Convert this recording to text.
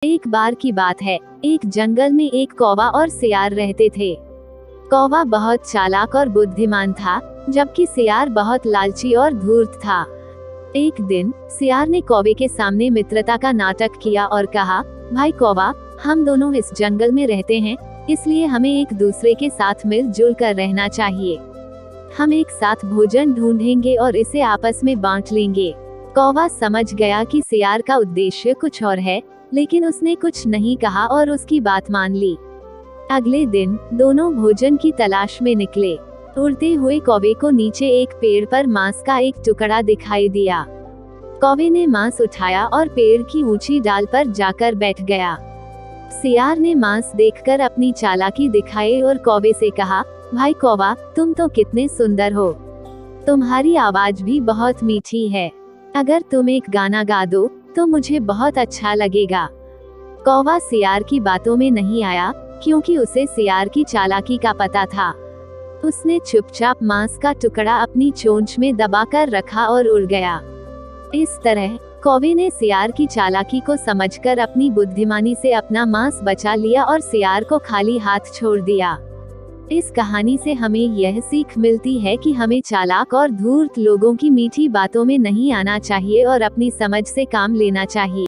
एक बार की बात है, एक जंगल में एक कौवा और सियार रहते थे। कौवा बहुत चालाक और बुद्धिमान था, जबकि सियार बहुत लालची और धूर्त था। एक दिन सियार ने कौवे के सामने मित्रता का नाटक किया और कहा, भाई कौवा, हम दोनों इस जंगल में रहते हैं, इसलिए हमें एक दूसरे के साथ मिलजुल कर रहना चाहिए। हम एक साथ भोजन ढूंढेंगे और इसे आपस में बांट लेंगे। कौवा समझ गया कि सियार का उद्देश्य कुछ और है, लेकिन उसने कुछ नहीं कहा और उसकी बात मान ली। अगले दिन दोनों भोजन की तलाश में निकले। उड़ते हुए कौवे को नीचे एक पेड़ पर मांस का एक टुकड़ा दिखाई दिया। कौवे ने मांस उठाया और पेड़ की ऊंची डाल पर जाकर बैठ गया। सियार ने मांस देखकर अपनी चालाकी दिखाई और कौवे से कहा, भाई कौवा, तुम तो कितने सुंदर हो। तुम्हारी आवाज भी बहुत मीठी है। अगर तुम एक गाना गा दो तो मुझे बहुत अच्छा लगेगा। कौवा सियार की बातों में नहीं आया, क्योंकि उसे सियार की चालाकी का पता था। उसने चुपचाप मांस का टुकड़ा अपनी चोंच में दबाकर रखा और उड़ गया। इस तरह कौवे ने सियार की चालाकी को समझकर अपनी बुद्धिमानी से अपना मांस बचा लिया और सियार को खाली हाथ छोड़ दिया। इस कहानी से हमें यह सीख मिलती है कि हमें चालाक और धूर्त लोगों की मीठी बातों में नहीं आना चाहिए और अपनी समझ से काम लेना चाहिए।